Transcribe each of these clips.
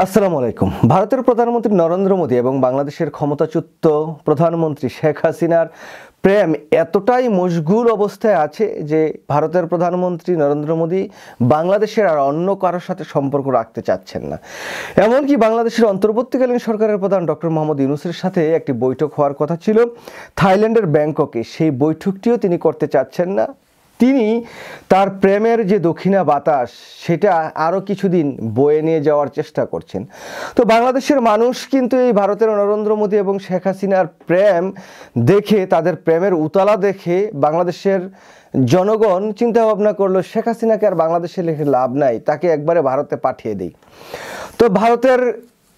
আসসালামু আলাইকুম। ভারতের প্রধানমন্ত্রী নরেন্দ্র মোদী এবং বাংলাদেশের ক্ষমতাচ্যুত প্রধানমন্ত্রী শেখ হাসিনার প্রেম এতটাই মশগুল অবস্থায় আছে যে ভারতের প্রধানমন্ত্রী নরেন্দ্র মোদী বাংলাদেশের আর অন্য কারোর সাথে সম্পর্ক রাখতে চাচ্ছেন না। এমনকি বাংলাদেশের অন্তর্বর্তীকালীন সরকারের প্রধান ডক্টর মোহাম্মদ ইউনূসের সাথে একটি বৈঠক হওয়ার কথা ছিল থাইল্যান্ডের ব্যাংককে, সেই বৈঠকটিও তিনি করতে চাচ্ছেন না। তিনি তার প্রেমের যে দক্ষিণা বাতাস সেটা আরও কিছুদিন বয়ে নিয়ে যাওয়ার চেষ্টা করছেন। তো বাংলাদেশের মানুষ কিন্তু এই ভারতের নরেন্দ্র মোদী এবং শেখ হাসিনার প্রেম দেখে, তাদের প্রেমের উতলা দেখে বাংলাদেশের জনগণ চিন্তা ভাবনা করলো শেখ হাসিনাকে আর বাংলাদেশে রেখে লাভ নাই, তাকে একবারে ভারতে পাঠিয়ে দেই। তো ভারতের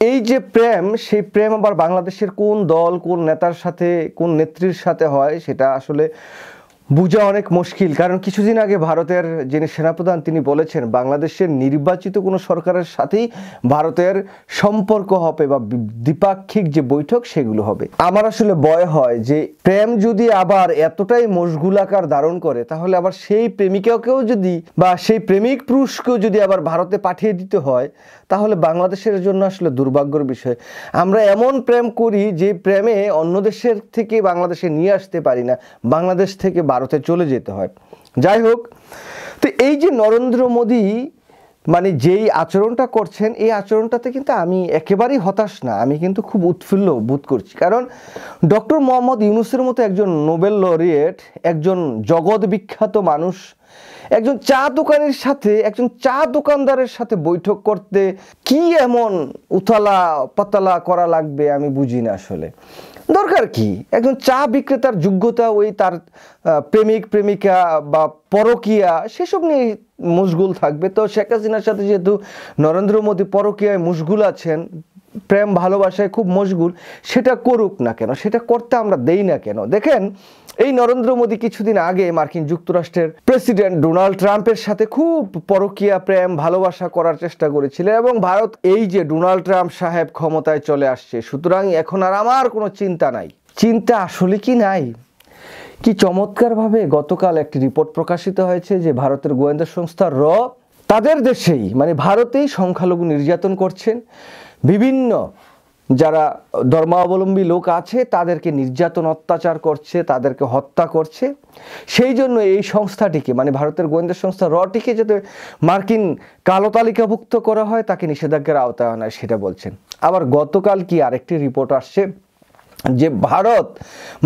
এই যে প্রেম, সেই প্রেম আবার বাংলাদেশের কোন দল, কোন নেতার সাথে, কোন নেত্রীর সাথে হয় সেটা আসলে বোঝা অনেক মুশকিল। কারণ কিছুদিন আগে ভারতের যিনি সেনাপ্রধান তিনি বলেছেন বাংলাদেশের নির্বাচিত কোনো সরকারের সাথেই ভারতের সম্পর্ক হবে বা দ্বিপাক্ষিক যে বৈঠক সেগুলো হবে। আমার আসলে ভয় হয় যে প্রেম যদি আবার এতটাই মশগুল আকার ধারণ করে, তাহলে আবার সেই প্রেমিকাকেও যদি বা সেই প্রেমিক পুরুষকেও যদি আবার ভারতে পাঠিয়ে দিতে হয়, তাহলে বাংলাদেশের জন্য আসলে দুর্ভাগ্যের বিষয়। আমরা এমন প্রেম করি যে প্রেমে অন্য দেশের থেকে বাংলাদেশে নিয়ে আসতে পারি না, বাংলাদেশ থেকে ভারতে চলে যেতে হয়। যাই হোক, তো এই যে নরেন্দ্র মোদী মানে যেই আচরণটা করছেন, এই আচরণটাতে কিন্তু আমি একেবারেই হতাশ না, আমি কিন্তু খুব উৎফুল্ল বোধ করছি। কারণ ডক্টর মোহাম্মদ ইউনূসের মতো একজন নোবেল লরিয়েট, একজন জগৎ বিখ্যাত মানুষ, একজন চা দোকানের সাথে, একজন চা দোকানদারের সাথে বৈঠক করতে কি এমন উথালা পাতালা করা লাগবে আমি বুঝি না। আসলে দরকার কি? একজন চা বিক্রেতার যোগ্যতা ওই তার প্রেমিক প্রেমিকা বা পরকীয়া সেসব নিয়ে মশগুল থাকবে। তো শেখ হাসিনার সাথে যেহেতু নরেন্দ্র মোদী পরকীয়ায় মশগুল আছেন, প্রেম ভালোবাসায় খুব মশগুল, সেটা করুক না কেন, সেটা করতে আমরা দেই না কেন? দেখেন, এই নরেন্দ্র মোদী কিছুদিন আগে মার্কিন যুক্তরাষ্ট্রের প্রেসিডেন্ট ডোনাল্ড ট্রাম্পের সাথে খুব পরকীয়া প্রেম ভালোবাসা করার চেষ্টা করেছিল এবং ভারত এই যে ডোনাল্ড ট্রাম্প সাহেব ক্ষমতায় চলে আসছে, সুতরাং এখন আর আমার কোনো চিন্তা নাই। চিন্তা আসলে কি নাই? কি চমৎকারভাবে গতকাল একটি রিপোর্ট প্রকাশিত হয়েছে যে ভারতের গোয়েন্দা সংস্থা র তাদের দেশেই মানে ভারতেই সংখ্যালঘু নির্যাতন করছেন, বিভিন্ন যারা ধর্মাবলম্বী লোক আছে তাদেরকে নির্যাতন অত্যাচার করছে, তাদেরকে হত্যা করছে। সেই জন্য এই সংস্থাটিকে মানে ভারতের গোয়েন্দা সংস্থা রটিকে যাতে মার্কিন কালো তালিকাভুক্ত করা হয়, তাকে নিষেধাজ্ঞার আওতায় আনা হয় সেটা বলছেন। আবার গতকাল কি আরেকটি রিপোর্ট আসছে যে ভারত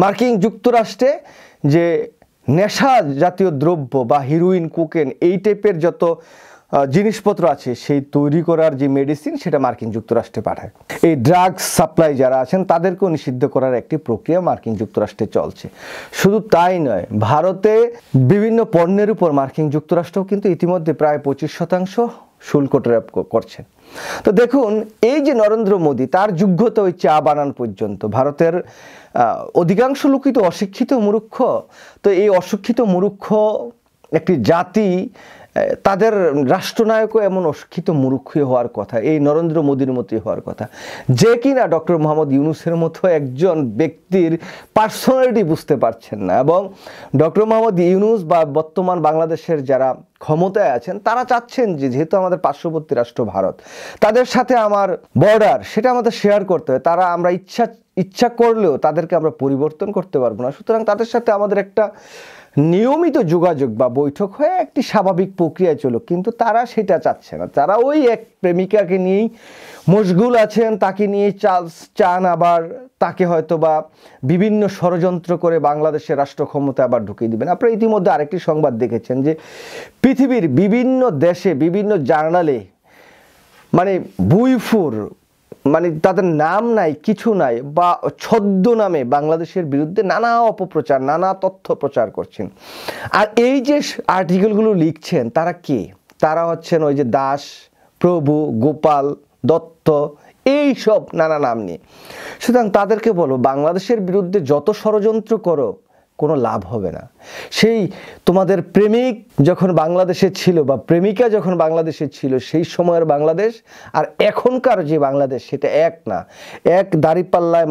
মার্কিন যুক্তরাষ্ট্রে যে নেশা জাতীয় দ্রব্য বা হিরোইন, কোকেন এই টাইপের যত জিনিসপত্র আছে সেই তৈরি করার যে মেডিসিন সেটা মার্কিন যুক্তরাষ্ট্রে পাঠায়। এই ড্রাগস সাপ্লাই যারা আছেন তাদেরকেও নিষিদ্ধ করার একটি প্রক্রিয়া মার্কিন যুক্তরাষ্ট্রে চলছে। শুধু তাই নয়, ভারতে বিভিন্ন পণ্যের উপর মার্কিন যুক্তরাষ্ট্রও কিন্তু ইতিমধ্যে প্রায় 25% শুল্ক ট্যাপ করছে। তো দেখুন, এই যে নরেন্দ্র মোদী, তার যোগ্যতা ওই চা বানান পর্যন্ত। ভারতের অধিকাংশ লোকই তো অশিক্ষিত মূর্খ। তো এই অশিক্ষিত মূর্খ একটি জাতি, তাদের রাষ্ট্রনায়কও এমন অশিক্ষিত মূর্খই হওয়ার কথা, এই নরেন্দ্র মোদীর মতোই হওয়ার কথা, যে কিনা ডক্টর মোহাম্মদ ইউনূসের মতো একজন ব্যক্তির পার্সোনালিটি বুঝতে পারছেন না। এবং ডক্টর মোহাম্মদ ইউনূস বা বর্তমান বাংলাদেশের যারা ক্ষমতায় আছেন তারা চাচ্ছেন যে যেহেতু আমাদের পার্শ্ববর্তী রাষ্ট্র ভারত, তাদের সাথে আমার বর্ডার সেটা আমাদের শেয়ার করতে হয়, তারা আমরা ইচ্ছা করলেও তাদেরকে আমরা পরিবর্তন করতে পারবো না। সুতরাং তাদের সাথে আমাদের একটা নিয়মিত যোগাযোগ বা বৈঠক হয়ে একটি স্বাভাবিক প্রক্রিয়ায় চলুক, কিন্তু তারা সেটা চাচ্ছে না। তারা ওই এক প্রেমিকাকে নিয়েই মশগুল আছেন, তাকে নিয়ে চান, আবার তাকে হয়তো বা বিভিন্ন ষড়যন্ত্র করে বাংলাদেশের রাষ্ট্র ক্ষমতা আবার ঢুকিয়ে দিবেন। আপনারা ইতিমধ্যে আরেকটি সংবাদ দেখেছেন যে পৃথিবীর বিভিন্ন দেশে বিভিন্ন জার্নালে মানে বুইফুর মানে তাদের নাম নাই, কিছু নাই, বা ছদ্ম নামে বাংলাদেশের বিরুদ্ধে নানা অপপ্রচার, নানা তথ্য প্রচার করছেন। আর এই যে আর্টিকেলগুলো লিখছেন তারা কে? তারা হচ্ছেন ওই যে দাস, প্রভু, গোপাল, দত্ত, এই সব নানা নাম নিয়ে। সুতরাং তাদেরকে বলো বাংলাদেশের বিরুদ্ধে যত ষড়যন্ত্র করো কোনো লাভ হবে না। সেই তোমাদের প্রেমিক যখন বাংলাদেশে ছিল বা প্রেমিকা যখন বাংলাদেশে ছিল, সেই সময়ের বাংলাদেশ আর এখনকার যে বাংলাদেশ সেটা এক না, এক দাঁড়িপাল্লায়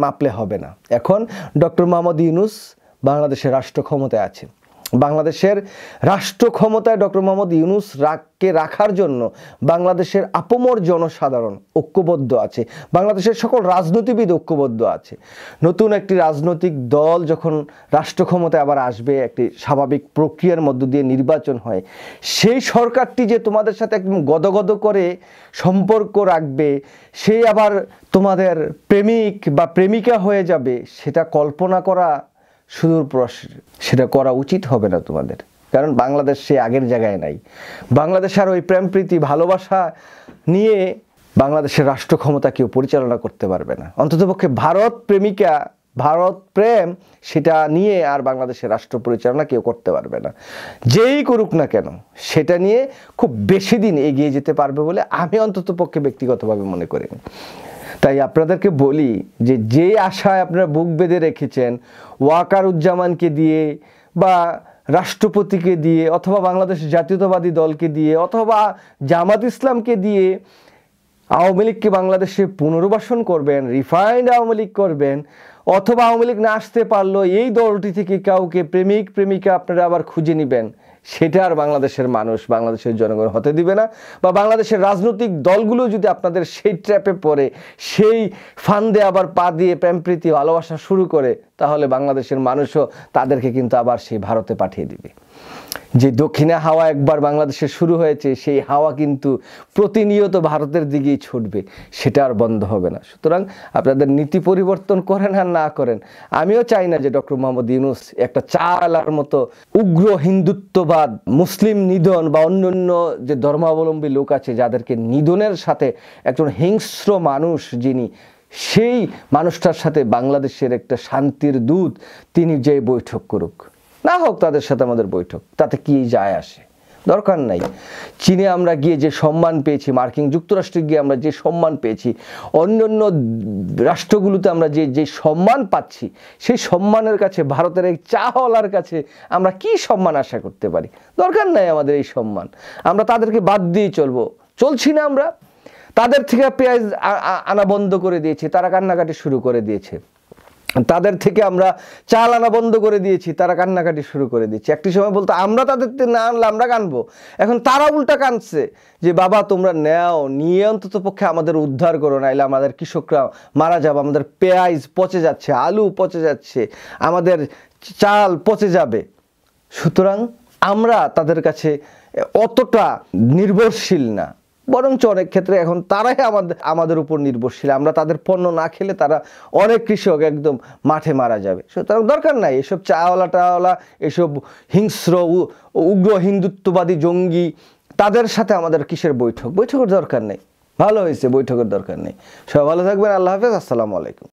মাপলে হবে না। এখন ডক্টর মোহাম্মদ ইউনূস বাংলাদেশের রাষ্ট্র ক্ষমতায় আছে, বাংলাদেশের রাষ্ট্র ক্ষমতায় ডক্টর মোহাম্মদ ইউনূস রাখার জন্য বাংলাদেশের আপামর জনসাধারণ ঐক্যবদ্ধ আছে, বাংলাদেশের সকল রাজনীতিবিদ ঐক্যবদ্ধ আছে। নতুন একটি রাজনৈতিক দল যখন রাষ্ট্র ক্ষমতায় আবার আসবে, একটি স্বাভাবিক প্রক্রিয়ার মধ্য দিয়ে নির্বাচন হয়, সেই সরকারটি যে তোমাদের সাথে একদম গদগদ করে সম্পর্ক রাখবে, সেই আবার তোমাদের প্রেমিক বা প্রেমিকা হয়ে যাবে, সেটা কল্পনা করা সেটা করা উচিত হবে না তোমাদের। কারণ বাংলাদেশ সে আগের জায়গায় নাই। বাংলাদেশ আর ওই প্রেম প্রীতি ভালোবাসা নিয়ে বাংলাদেশের রাষ্ট্র ক্ষমতা কেউ পরিচালনা করতে পারবে না। অন্ততপক্ষে ভারত প্রেমিকা, ভারত প্রেম, সেটা নিয়ে আর বাংলাদেশের রাষ্ট্র পরিচালনা কেউ করতে পারবে না। যেই করুক না কেন সেটা নিয়ে খুব বেশি দিন এগিয়ে যেতে পারবে বলে আমি অন্ততপক্ষে ব্যক্তিগতভাবে মনে করি। তাই আপনাদেরকে বলি যে আশায় আপনারা বুক বেঁধে রেখেছেন ওয়াকারুজ্জামানকে দিয়ে বা রাষ্ট্রপতিকে দিয়ে অথবা বাংলাদেশ জাতীয়তাবাদী দলকে দিয়ে অথবা জামাত ইসলামকে দিয়ে আওয়ামী লীগকে বাংলাদেশে পুনর্বাসন করবেন, রিফাইন্ড আওয়ামী লীগ করবেন, অথবা আওয়ামী লীগ না আসতে পারলো এই দলটি থেকে কাউকে প্রেমিক প্রেমিকা আপনারা আবার খুঁজে নেবেন, সেটা আর বাংলাদেশের মানুষ, বাংলাদেশের জনগণ হতে দিবে না। বা বাংলাদেশের রাজনৈতিক দলগুলো যদি আপনাদের সেই ট্র্যাপে পড়ে, সেই ফান্দে আবার পা দিয়ে প্রেমপ্রীতি ভালোবাসা শুরু করে, তাহলে বাংলাদেশের মানুষও তাদেরকে কিন্তু আবার সেই ভারতে পাঠিয়ে দিবে। যে দক্ষিণে হাওয়া একবার বাংলাদেশে শুরু হয়েছে, সেই হাওয়া কিন্তু প্রতিনিয়ত ভারতের দিকেই ছুটবে, সেটা আর বন্ধ হবে না। সুতরাং আপনাদের নীতি পরিবর্তন করেন আর না করেন, আমিও চাই না যে ডক্টর মোহাম্মদ ইউনূস একটা চালার মতো উগ্র হিন্দুত্ববাদ, মুসলিম নিধন বা অন্যান্য যে ধর্মাবলম্বী লোক আছে যাদেরকে নিধনের সাথে একজন হিংস্র মানুষ যিনি, সেই মানুষটার সাথে বাংলাদেশের একটা শান্তির দূত তিনি যে বৈঠক করুক, না হোক তাদের সাথে আমাদের বৈঠক, তাতে কি যায় আসে, দরকার নাই। চীনে আমরা গিয়ে যে সম্মান পেয়েছি, মার্কিন যুক্তরাষ্ট্রে গিয়ে আমরা যে সম্মান পেয়েছি, অন্যান্য রাষ্ট্রগুলোতে আমরা যে সম্মান পাচ্ছি, সেই সম্মানের কাছে ভারতের এই চাওয়ালার কাছে আমরা কি সম্মান আশা করতে পারি? দরকার নাই আমাদের এই সম্মান। আমরা তাদেরকে বাদ দিয়ে চলছি না। আমরা তাদের থেকে পেঁয়াজ আনা বন্ধ করে দিয়েছি, তারা কান্নাকাটি শুরু করে দিয়েছে। তাদের থেকে আমরা চাল আনা বন্ধ করে দিয়েছি, তারা কান্নাকাটি শুরু করে দিয়েছে। একটি সময় বলতো আমরা তাদের না আনলে আমরা কানবো, এখন তারা উল্টা কানছে যে বাবা তোমরা নেও, নিয়ে অন্তত পক্ষে আমাদের উদ্ধার করো, নাইলে আমাদের কৃষকরা মারা যাবে, আমাদের পেঁয়াজ পচে যাচ্ছে, আলু পচে যাচ্ছে, আমাদের চাল পচে যাবে। সুতরাং আমরা তাদের কাছে অতটা নির্ভরশীল না, বরঞ্চ অনেক ক্ষেত্রে এখন তারাই আমাদের উপর নির্ভরশীল। আমরা তাদের পণ্য না খেলে তারা, অনেক কৃষক একদম মাঠে মারা যাবে। সুতরাং দরকার নাই এসব চাওয়ালা, এসব হিংস্র উগ্র হিন্দুত্ববাদী জঙ্গি, তাদের সাথে আমাদের কিসের বৈঠকের দরকার নেই। ভালো হয়েছে, বৈঠকের দরকার নেই। সবাই ভালো থাকবেন। আল্লাহ হাফেজ। আসসালামু আলাইকুম।